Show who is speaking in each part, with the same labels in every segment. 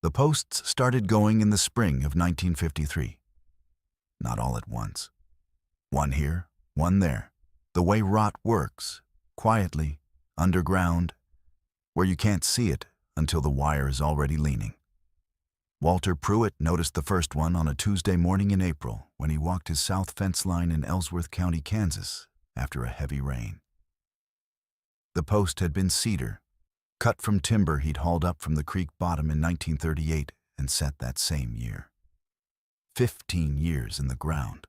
Speaker 1: The posts started going in the spring of 1953. Not all at once. One here, one there. The way rot works, quietly, underground, where you can't see it until the wire is already leaning. Walter Pruitt noticed the first one on a Tuesday morning in April when he walked his south fence line in Ellsworth County, Kansas, after a heavy rain. The post had been cedar, cut from timber he'd hauled up from the creek bottom in 1938 and set that same year. 15 years in the ground.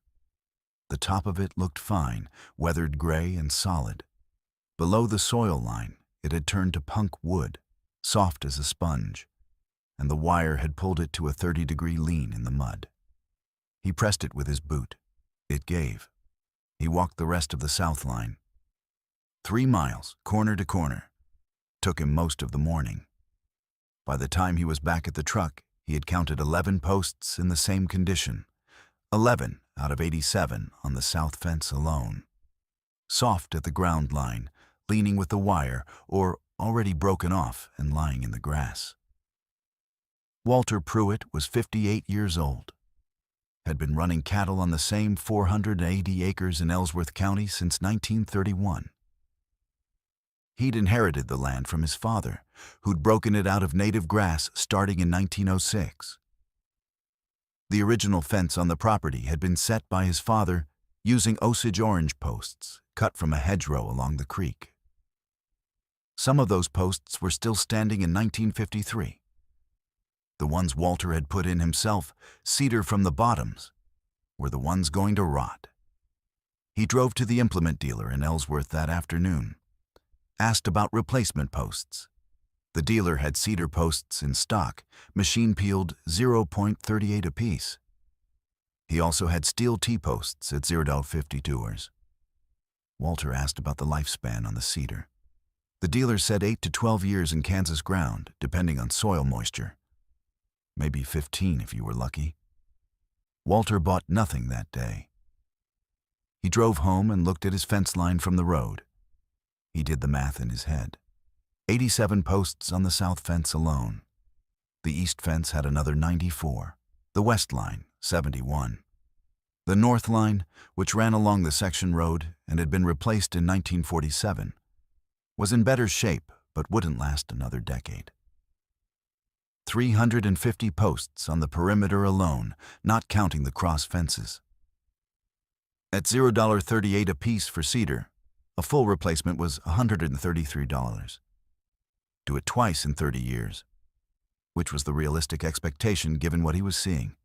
Speaker 1: The top of it looked fine, weathered gray and solid. Below the soil line, it had turned to punk wood, soft as a sponge, and the wire had pulled it to a 30-degree lean in the mud. He pressed it with his boot. It gave. He walked the rest of the south line. 3 miles, corner to corner. Took him most of the morning. By the time he was back at the truck, he had counted 11 posts in the same condition, 11 out of 87 on the south fence alone. Soft at the ground line, leaning with the wire, or already broken off and lying in the grass. Walter Pruitt was 58 years old, had been running cattle on the same 480 acres in Ellsworth County since 1931. He'd inherited the land from his father, who'd broken it out of native grass starting in 1906. The original fence on the property had been set by his father using Osage orange posts cut from a hedgerow along the creek. Some of those posts were still standing in 1953. The ones Walter had put in himself, cedar from the bottoms, were the ones going to rot. He drove to the implement dealer in Ellsworth that afternoon, asked about replacement posts. The dealer had cedar posts in stock, machine-peeled 0.38 apiece. He also had steel T-posts at $0.52. Walter asked about the lifespan on the cedar. The dealer said 8 to 12 years in Kansas ground, depending on soil moisture. Maybe 15 if you were lucky. Walter bought nothing that day. He drove home and looked at his fence line from the road. He did the math in his head. 87 posts on the south fence alone. The east fence had another 94. The west line, 71. The north line, which ran along the section road and had been replaced in 1947, was in better shape but wouldn't last another decade. 350 posts on the perimeter alone, not counting the cross fences. At $0.38 apiece for cedar, a full replacement was $133. Do it twice in 30 years, which was the realistic expectation given what he was seeing.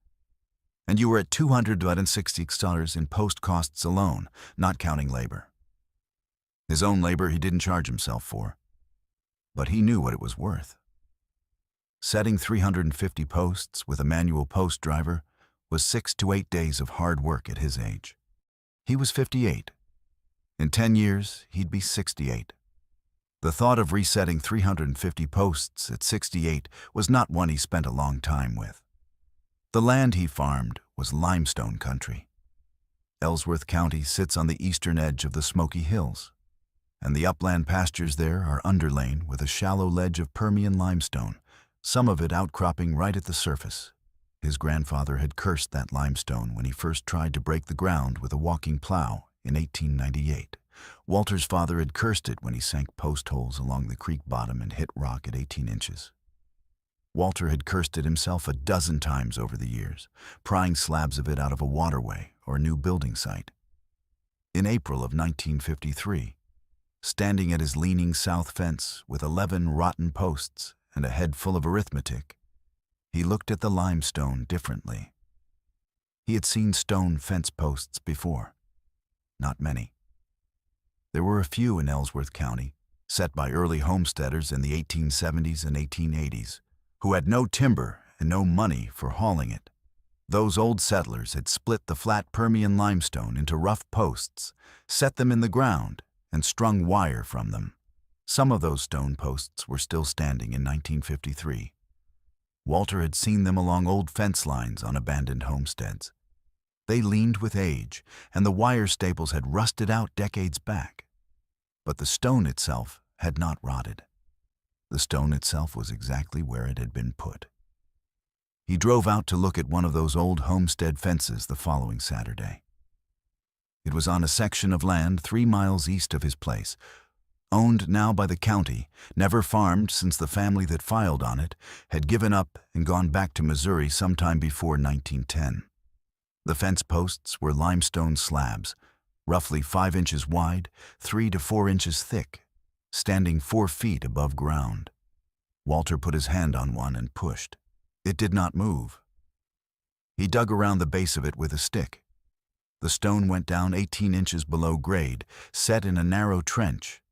Speaker 1: And you were at $266 in post costs alone, not counting labor. His own labor he didn't charge himself for, but he knew what it was worth. Setting 350 posts with a manual post driver was 6 to 8 days of hard work at his age. He was 58. In 10 years, he'd be 68. The thought of resetting 350 posts at 68 was not one he spent a long time with. The land he farmed was limestone country. Ellsworth County sits on the eastern edge of the Smoky Hills, and the upland pastures there are underlain with a shallow ledge of Permian limestone, some of it outcropping right at the surface. His grandfather had cursed that limestone when he first tried to break the ground with a walking plow in 1898. Walter's father had cursed it when he sank post holes along the creek bottom and hit rock at 18 inches. Walter had cursed it himself a dozen times over the years, prying slabs of it out of a waterway or a new building site. In April of 1953, standing at his leaning south fence with 11 rotten posts and a head full of arithmetic, he looked at the limestone differently. He had seen stone fence posts before. Not many. There were a few in Ellsworth County, set by early homesteaders in the 1870s and 1880s, who had no timber and no money for hauling it. Those old settlers had split the flat Permian limestone into rough posts, set them in the ground, and strung wire from them. Some of those stone posts were still standing in 1953. Walter had seen them along old fence lines on abandoned homesteads. They leaned with age, and the wire staples had rusted out decades back. But the stone itself had not rotted. The stone itself was exactly where it had been put. He drove out to look at one of those old homestead fences the following Saturday. It was on a section of land 3 miles east of his place, owned now by the county, never farmed since the family that filed on it had given up and gone back to Missouri sometime before 1910. The fence posts were limestone slabs, roughly 5 inches wide, 3 to 4 inches thick, standing 4 feet above ground. Walter put his hand on one and pushed. It did not move. He dug around the base of it with a stick. The stone went down 18 inches below grade, set in a narrow trench,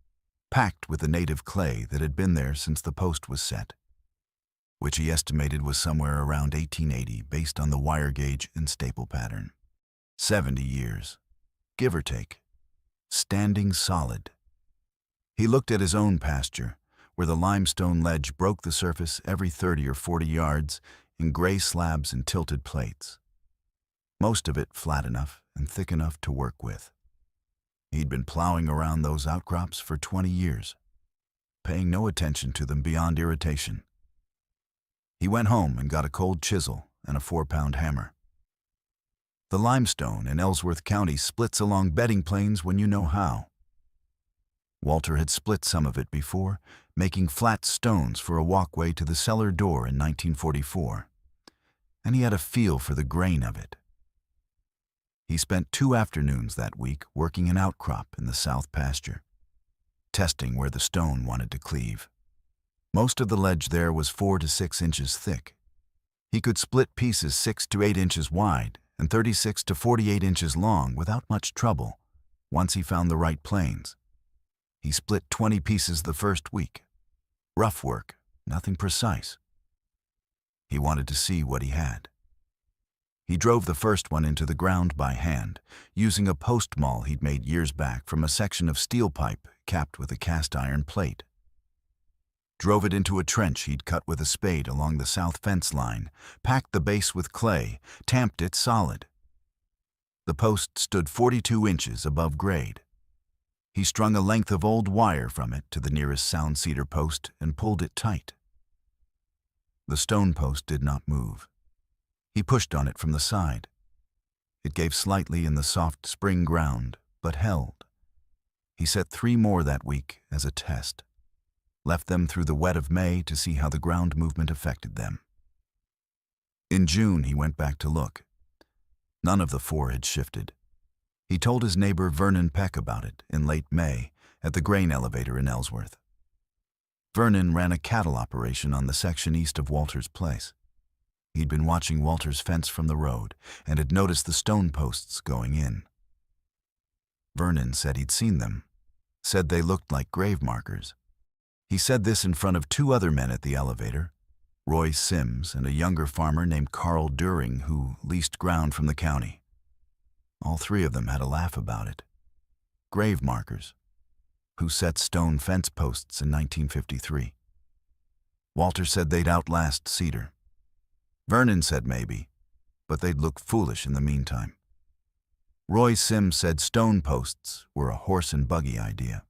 Speaker 1: packed with the native clay that had been there since the post was set, which he estimated was somewhere around 1880 based on the wire gauge and staple pattern. 70 years, give or take, standing solid. He looked at his own pasture, where the limestone ledge broke the surface every 30 or 40 yards in gray slabs and tilted plates. Most of it flat enough and thick enough to work with. He'd been plowing around those outcrops for 20 years, paying no attention to them beyond irritation. He went home and got a cold chisel and a 4-pound hammer. The limestone in Ellsworth County splits along bedding planes when you know how. Walter had split some of it before, making flat stones for a walkway to the cellar door in 1944, and he had a feel for the grain of it. He spent 2 afternoons that week working an outcrop in the south pasture, testing where the stone wanted to cleave. Most of the ledge there was 4 to 6 inches thick. He could split pieces 6 to 8 inches wide and 36 to 48 inches long without much trouble, once he found the right planes. He split 20 pieces the first week. Rough work, nothing precise. He wanted to see what he had. He drove the first one into the ground by hand, using a post maul he'd made years back from a section of steel pipe capped with a cast iron plate. Drove it into a trench he'd cut with a spade along the south fence line, packed the base with clay, tamped it solid. The post stood 42 inches above grade. He strung a length of old wire from it to the nearest sound cedar post and pulled it tight. The stone post did not move. He pushed on it from the side. It gave slightly in the soft spring ground, but held. He set 3 more that week as a test. Left them through the wet of May to see how the ground movement affected them. In June, he went back to look. None of the 4 had shifted. He told his neighbor Vernon Peck about it in late May at the grain elevator in Ellsworth. Vernon ran a cattle operation on the section east of Walter's place. He'd been watching Walter's fence from the road and had noticed the stone posts going in. Vernon said he'd seen them, said they looked like grave markers. He said this in front of 2 other men at the elevator, Roy Sims and a younger farmer named Carl During, who leased ground from the county. All 3 of them had a laugh about it. Grave markers. Who set stone fence posts in 1953? Walter said they'd outlast cedar. Vernon said maybe, but they'd look foolish in the meantime. Roy Sims said stone posts were a horse and buggy idea.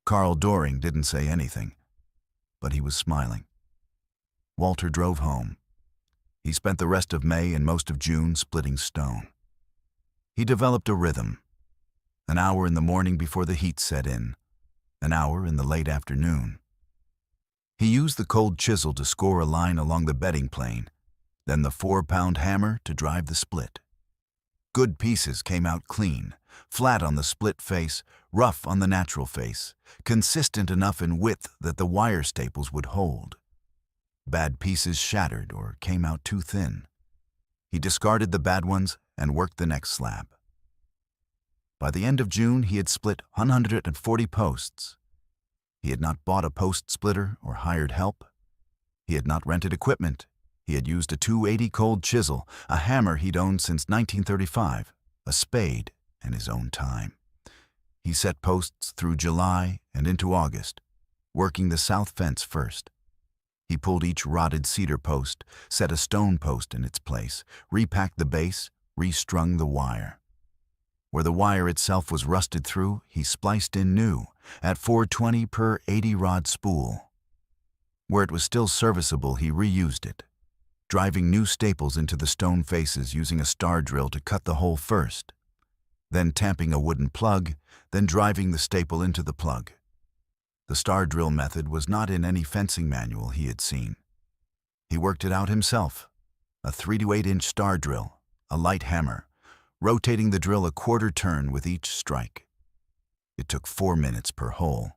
Speaker 1: Carl Doring didn't say anything, but he was smiling. Walter drove home. He spent the rest of May and most of June splitting stone. He developed a rhythm. An hour in the morning before the heat set in, an hour in the late afternoon. He used the cold chisel to score a line along the bedding plane, then the 4-pound hammer to drive the split. Good pieces came out clean, flat on the split face, rough on the natural face, consistent enough in width that the wire staples would hold. Bad pieces shattered or came out too thin. He discarded the bad ones and worked the next slab. By the end of June, he had split 140 posts. He had not bought a post splitter or hired help. He had not rented equipment. He had used a 280 cold chisel, a hammer he'd owned since 1935, a spade, and his own time. He set posts through July and into August, working the south fence first. He pulled each rotted cedar post, set a stone post in its place, repacked the base, restrung the wire. Where the wire itself was rusted through, he spliced in new, at 420 per 80-rod spool. Where it was still serviceable, he reused it. driving new staples into the stone faces using a star drill to cut the hole first, then tamping a wooden plug, then driving the staple into the plug. The star drill method was not in any fencing manual he had seen. He worked it out himself. A 3 to 8 inch star drill, a light hammer, rotating the drill a quarter turn with each strike. It took 4 minutes per hole.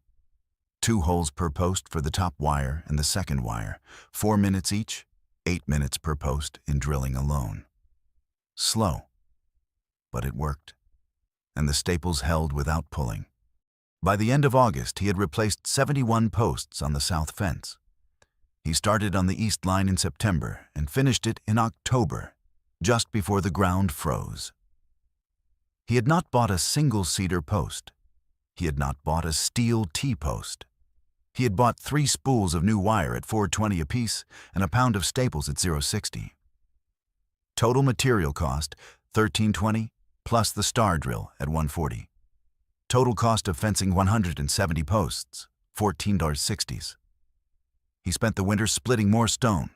Speaker 1: 2 holes per post for the top wire and the second wire, 4 minutes each, 8 minutes per post in drilling alone. Slow, but it worked, and the staples held without pulling. By the end of August, he had replaced 71 posts on the south fence. He started on the east line in September and finished it in October, just before the ground froze. He had not bought a single cedar post. He had not bought a steel T-post. He had bought 3 spools of new wire at $4.20 apiece and a pound of staples at $0.60. Total material cost, $13.20, plus the star drill at $1.40. Total cost of fencing 170 posts, $14.60. He spent the winter splitting more stone.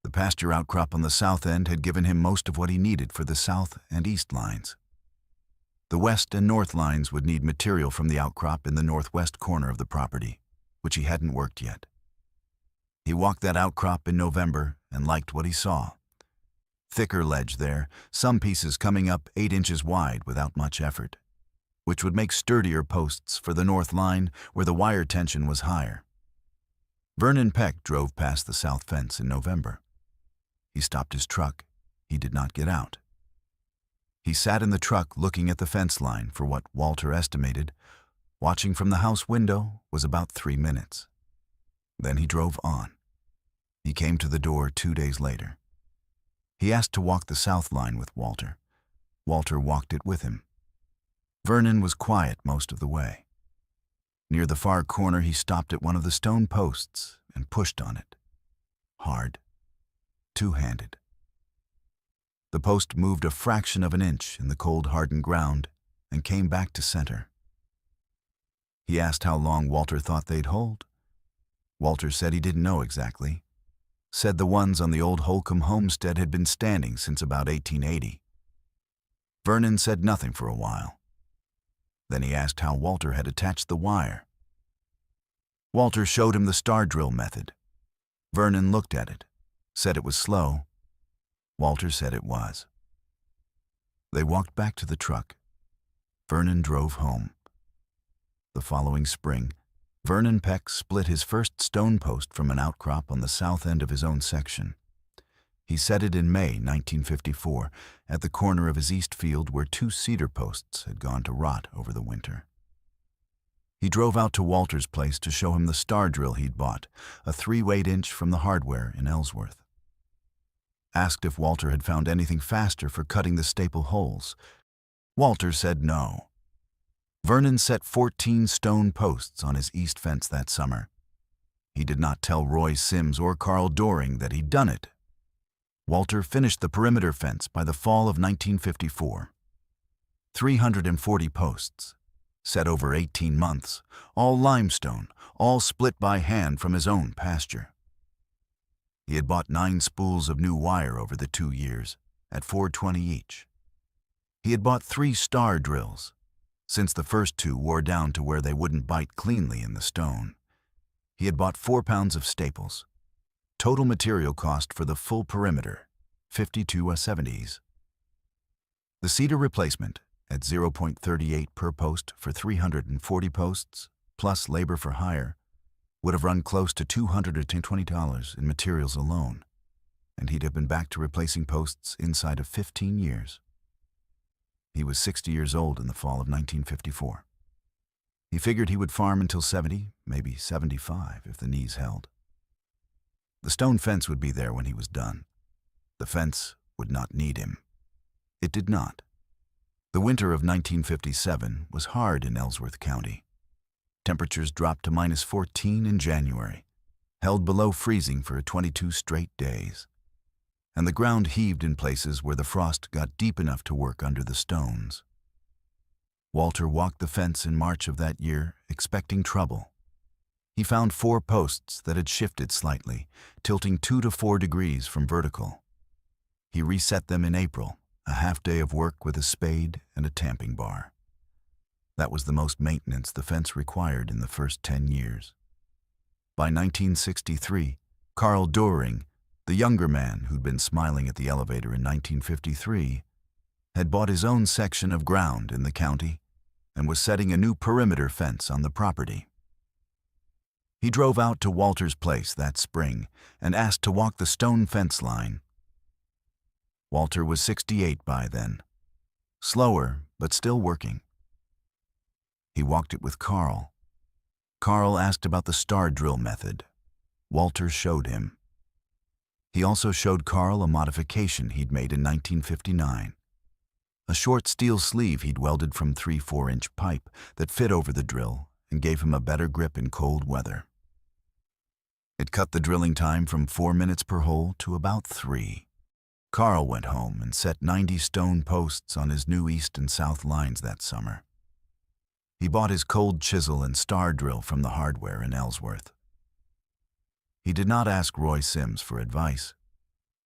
Speaker 1: The pasture outcrop on the south end had given him most of what he needed for the south and east lines. The west and north lines would need material from the outcrop in the northwest corner of the property, which he hadn't worked yet. He walked that outcrop in November and liked what he saw. Thicker ledge there, some pieces coming up 8 inches wide without much effort, which would make sturdier posts for the north line where the wire tension was higher. Vernon Peck drove past the south fence in November. He stopped his truck. He did not get out. He sat in the truck looking at the fence line for what Walter estimated, watching from the house window, was about 3 minutes. Then he drove on. He came to the door 2 days later. He asked to walk the south line with Walter. Walter walked it with him. Vernon was quiet most of the way. Near the far corner, he stopped at one of the stone posts and pushed on it. Hard. Two-handed. The post moved a fraction of an inch in the cold, hardened ground and came back to center. He asked how long Walter thought they'd hold. Walter said he didn't know exactly. Said the ones on the old Holcomb homestead had been standing since about 1880. Vernon said nothing for a while. Then he asked how Walter had attached the wire. Walter showed him the star drill method. Vernon looked at it, said it was slow. Walter said it was. They walked back to the truck. Vernon drove home. The following spring, Vernon Peck split his first stone post from an outcrop on the south end of his own section. He set it in May 1954 at the corner of his east field where 2 cedar posts had gone to rot over the winter. He drove out to Walter's place to show him the star drill he'd bought, a 3/8 inch from the hardware in Ellsworth. Asked if Walter had found anything faster for cutting the staple holes. Walter said no. Vernon set 14 stone posts on his east fence that summer. He did not tell Roy Sims or Carl Doring that he'd done it. Walter finished the perimeter fence by the fall of 1954. 340 posts, set over 18 months, all limestone, all split by hand from his own pasture. He had bought 9 spools of new wire over the 2 years, at $4.20 each. He had bought 3 star drills, since the first 2 wore down to where they wouldn't bite cleanly in the stone. He had bought 4 pounds of staples. Total material cost for the full perimeter, $52.70. The cedar replacement, at $0.38 per post for 340 posts, plus labor for hire, would have run close to $220 in materials alone, and he'd have been back to replacing posts inside of 15 years. He was 60 years old in the fall of 1954. He figured he would farm until 70, maybe 75 if the knees held. The stone fence would be there when he was done. The fence would not need him. It did not. The winter of 1957 was hard in Ellsworth County. Temperatures dropped to -14 in January, held below freezing for 22 straight days. And the ground heaved in places where the frost got deep enough to work under the stones. Walter walked the fence in March of that year, expecting trouble. He found 4 posts that had shifted slightly, tilting 2 to 4 degrees from vertical. He reset them in April, a half-day of work with a spade and a tamping bar. That was the most maintenance the fence required in the first 10 years. By 1963, Carl Doering, the younger man who'd been smiling at the elevator in 1953, had bought his own section of ground in the county and was setting a new perimeter fence on the property. He drove out to Walter's place that spring and asked to walk the stone fence line. Walter was 68 by then, slower but still working. He walked it with Carl. Carl asked about the star drill method. Walter showed him. He also showed Carl a modification he'd made in 1959. A short steel sleeve he'd welded from 3 4-inch pipe that fit over the drill and gave him a better grip in cold weather. It cut the drilling time from 4 minutes per hole to about 3. Carl went home and set 90 stone posts on his new east and south lines that summer. He bought his cold chisel and star drill from the hardware in Ellsworth. He did not ask Roy Sims for advice.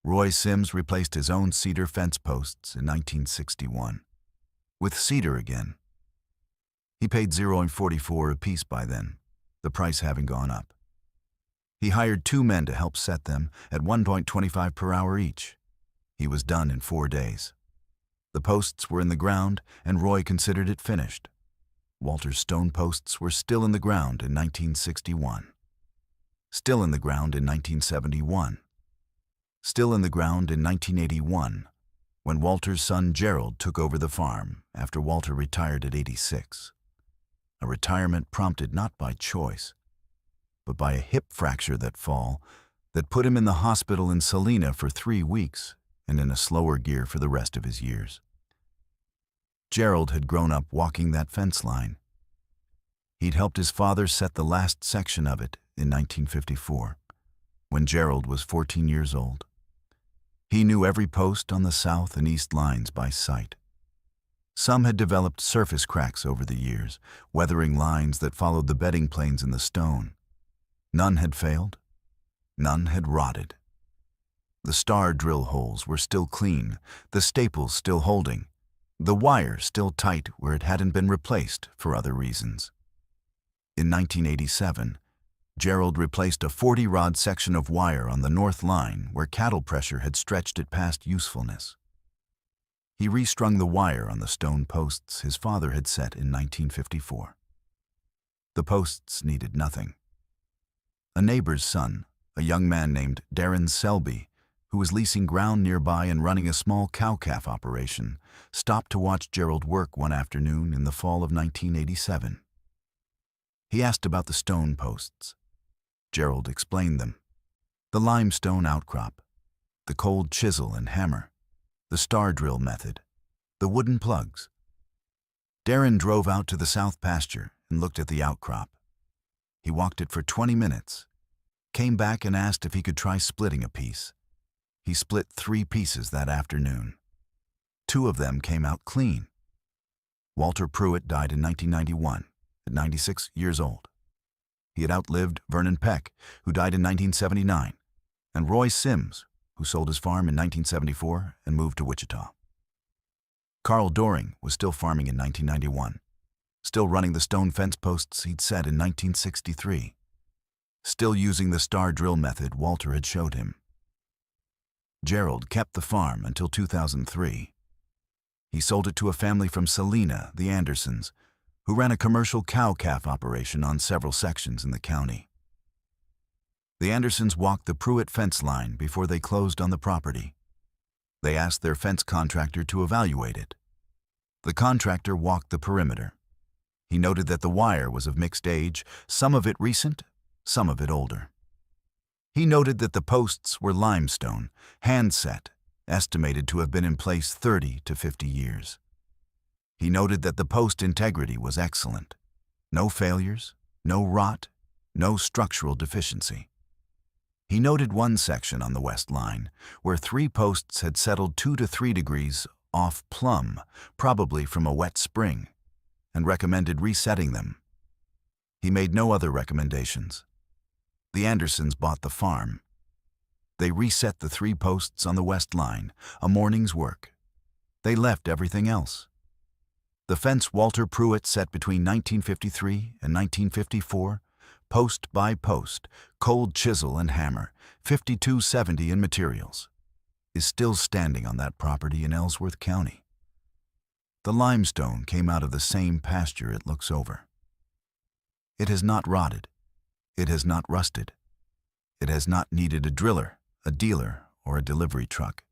Speaker 1: Roy Sims replaced his own cedar fence posts in 1961, with cedar again. He paid $0.44 apiece by then, the price having gone up. He hired 2 men to help set them at $1.25 per hour each. He was done in 4 days. The posts were in the ground, and Roy considered it finished. Walter's stone posts were still in the ground in 1961. Still in the ground in 1971. Still in the ground in 1981, when Walter's son Gerald took over the farm after Walter retired at 86. A retirement prompted not by choice, but by a hip fracture that fall that put him in the hospital in Salina for 3 weeks and in a slower gear for the rest of his years. Gerald had grown up walking that fence line. He'd helped his father set the last section of it in 1954, when Gerald was 14 years old. He knew every post on the south and east lines by sight. Some had developed surface cracks over the years, weathering lines that followed the bedding planes in the stone. None had failed. None had rotted. The star drill holes were still clean, the staples still holding, the wire still tight where it hadn't been replaced for other reasons. In 1987, Gerald replaced a 40-rod section of wire on the north line where cattle pressure had stretched it past usefulness. He restrung the wire on the stone posts his father had set in 1954. The posts needed nothing. A neighbor's son, a young man named Darren Selby, who was leasing ground nearby and running a small cow-calf operation, stopped to watch Gerald work one afternoon in the fall of 1987. He asked about the stone posts. Gerald explained them. The limestone outcrop, the cold chisel and hammer, the star drill method, the wooden plugs. Darren drove out to the south pasture and looked at the outcrop. He walked it for 20 minutes, came back and asked if he could try splitting a piece. He split 3 pieces that afternoon. 2 of them came out clean. Walter Pruitt died in 1991, at 96 years old. He had outlived Vernon Peck, who died in 1979, and Roy Sims, who sold his farm in 1974 and moved to Wichita. Carl Doering was still farming in 1991, still running the stone fence posts he'd set in 1963, still using the star drill method Walter had showed him. Gerald kept the farm until 2003. He sold it to a family from Salina, the Andersons, who ran a commercial cow-calf operation on several sections in the county. The Andersons walked the Pruitt fence line before they closed on the property. They asked their fence contractor to evaluate it. The contractor walked the perimeter. He noted that the wire was of mixed age, some of it recent, some of it older. He noted that the posts were limestone, hand-set, estimated to have been in place 30 to 50 years. He noted that the post integrity was excellent. No failures, no rot, no structural deficiency. He noted one section on the west line where 3 posts had settled 2 to 3 degrees off plumb, probably from a wet spring, and recommended resetting them. He made no other recommendations. The Andersons bought the farm. They reset the 3 posts on the west line, a morning's work. They left everything else. The fence Walter Pruitt set between 1953 and 1954, post by post, cold chisel and hammer, 5270 in materials, is still standing on that property in Ellsworth County. The limestone came out of the same pasture it looks over. It has not rotted. It has not rusted. It has not needed a driller, a dealer, or a delivery truck.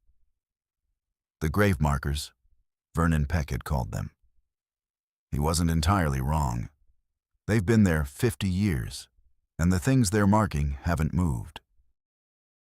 Speaker 1: The grave markers, Vernon Peck had called them. He wasn't entirely wrong. They've been there 50 years, and the things they're marking haven't moved.